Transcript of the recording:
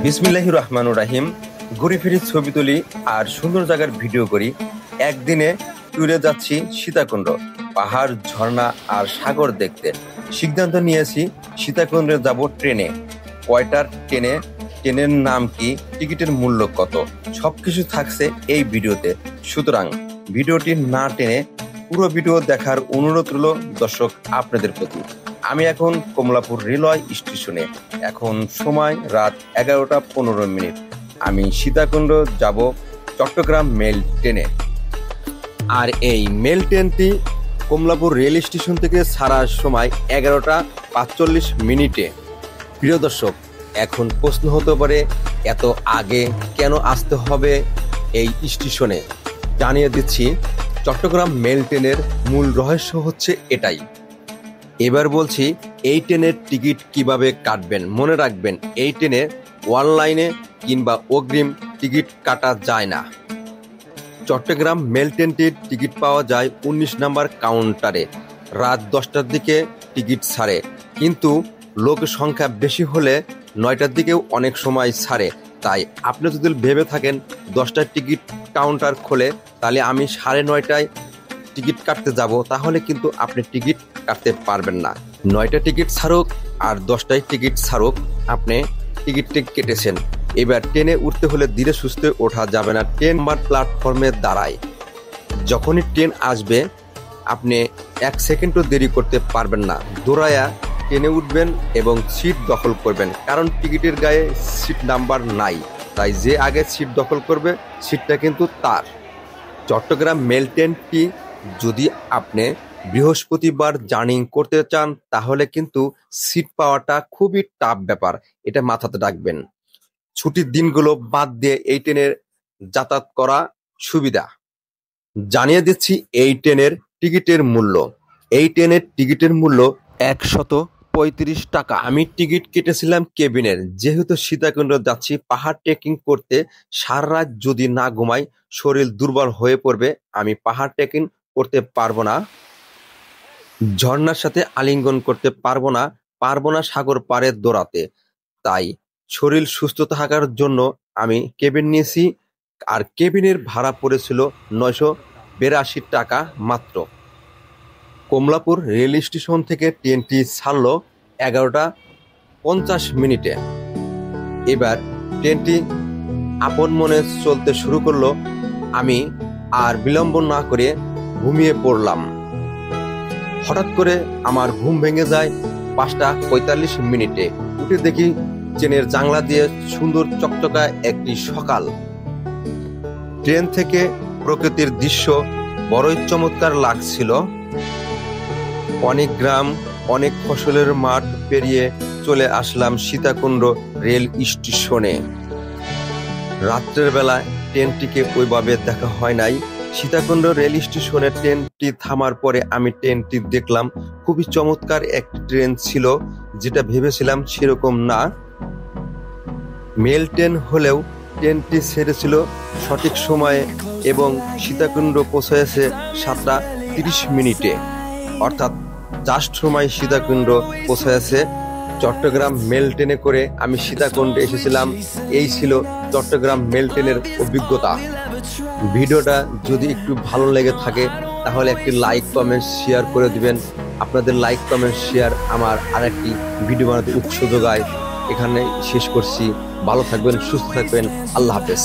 বিসমিল্লাহির রহমানুর রাহিম। ঘুরি ফিরি ছবি তুলি আর সুন্দর জায়গার ভিডিও করি। একদিনে ট্যুরে যাচ্ছি সীতাকুণ্ড, পাহাড়, ঝর্ণা আর সাগর দেখতে। সিদ্ধান্ত নিয়েছি সীতাকুণ্ডে যাব ট্রেনে। কয়টার ট্রেনে, ট্রেনের নাম কি, টিকিটের মূল্য কত, সবকিছু থাকছে এই ভিডিওতে। সুতরাং ভিডিওটি না টেনে পুরো ভিডিও দেখার অনুরোধ রইল দর্শক আপনাদের প্রতি। আমি এখন কমলাপুর রেলওয়ে স্টেশনে। এখন সময় রাত 11টা 15 মিনিট। আমি সীতাকুণ্ড যাব চট্টগ্রাম মেল ট্রেনে। আর এই মেল ট্রেনটি কমলাপুর রেল স্টেশন থেকে ছাড়ার সময় 11টা 45 মিনিটে। প্রিয় দর্শক, এখন প্রশ্ন হতে পারে এত আগে কেন আসতে হবে এই স্টেশনে। জানিয়ে দিচ্ছি, চট্টগ্রাম মেল ট্রেনের মূল রহস্য হচ্ছে এটাই। এবার বলছি এই ট্রেনের টিকিট কিভাবে কাটবেন। মনে রাখবেন, এই ট্রেনে অনলাইনে কিংবা অগ্রিম টিকিট কাটা যায় না। চট্টগ্রাম মেল ট্রেনটির টিকিট পাওয়া যায় 19 নম্বর কাউন্টারে। রাত 10টার দিকে টিকিট ছাড়ে, কিন্তু লোক সংখ্যা বেশি হলে 9টার দিকেও অনেক সময় ছাড়ে। তাই আপনি যদি ভেবে থাকেন 10টার টিকিট কাউন্টার খোলে, তাহলে আমি 9:30টায় টিকিট কাটতে যাব, তাহলে কিন্তু আপনি টিকিট কাটতে পারবেন না। 9টা টিকিট ছাড়ুক আর 10টায় টিকিট ছাড়ুক, আপনি টিকিটটি কেটেছেন। এবার ট্রেনে উঠতে হলে ধীরে সুস্থে ওঠা যাবে না। ট্রেন নাম্বার প্ল্যাটফর্মে দাঁড়ায়। যখনই ট্রেন আসবে আপনি 1 সেকেন্ডও দেরি করতে পারবেন না। দৌড়ায়া ট্রেনে উঠবেন এবং সিট দখল করবেন, কারণ টিকিটের গায়ে সিট নাম্বার নাই। তাই যে আগে সিট দখল করবে সিটটা কিন্তু তার। চট্টগ্রাম মেল ট্রেনটি যদি আপনি বৃহস্পতিবার জার্নি করতে চান, তাহলে কিন্তু সিট পাওয়াটা খুবই টাফ ব্যাপার, এটা মাথাতে রাখবেন। ছুটির দিনগুলো বাদ দিয়ে এই ট্রেনের যাতায়াত করা সুবিধা। জানিয়ে দিচ্ছি এই ট্রেনের টিকিটের মূল্য। এই ট্রেনের টিকিটের মূল্য 135 টাকা। আমি টিকিট কেটেছিলাম কেবিনের। যেহেতু সীতাকুণ্ড যাচ্ছি পাহাড় ট্রেকিং করতে, সারা রাত যদি না ঘুমাই শরীর দুর্বল হয়ে পড়বে। আমি পাহাড় ট্রেকিং করতে পারবো না, ঝর্ণার সাথে আলিঙ্গন করতে পারবো না সাগর পাড়ে দৌড়াতে। তাই শরীর সুস্থ থাকার জন্য আমি কেবিন নিয়েছি। আর কেবিনের ভাড়া পড়েছিল 982 টাকা মাত্র। কমলাপুর রেল স্টেশন থেকে ট্রেনটি ছাড়ল 11টা 50 মিনিটে। এবার ট্রেনটি আপন মনে চলতে শুরু করলো। আমি আর বিলম্ব না করে ঘুমিয়ে পড়লাম। হঠাৎ করে আমার ঘুম ভেঙে যায় 5টা 45 মিনিটে। উঠে দেখি ট্রেনের জানলা দিয়ে সুন্দর চকচকা একটি সকাল। ট্রেন থেকে প্রকৃতির দৃশ্য বড়ই চমৎকার লাগছিল। অনেক গ্রাম, অনেক ফসলের মাঠ পেরিয়ে চলে আসলাম সীতাকুণ্ড রেল স্টেশনে। রাত্রের বেলায় ট্রেনটিকে ওইভাবে দেখা হয় নাই। সীতাকুণ্ড রেল স্টেশনে ট্রেনটি থামার পরে আমি ট্রেনটি দেখলাম। খুবই চমৎকার একটি ট্রেন ছিল, যেটা ভেবেছিলাম সেরকম না। মেল ট্রেন হলেও ট্রেনটি ছেড়েছিল সঠিক সময়ে এবং সীতাকুণ্ড পৌঁছেছে 7টা 30 মিনিটে। অর্থাৎ জাস্ট সময় সীতাকুণ্ড পৌঁছেছে। চট্টগ্রাম মেল ট্রেনে করে আমি সীতাকুণ্ডে এসেছিলাম। এই ছিল চট্টগ্রাম মেল ট্রেনের অভিজ্ঞতা। ভিডিওটা যদি একটু ভালো লেগে থাকে তাহলে একটি লাইক, কমেন্ট, শেয়ার করে দিবেন। আপনাদের লাইক, কমেন্ট, শেয়ার আমার আরেকটি ভিডিও বানাতে উৎস যোগায়। এখানে শেষ করছি। ভালো থাকবেন, সুস্থ থাকবেন। আল্লাহ হাফেজ।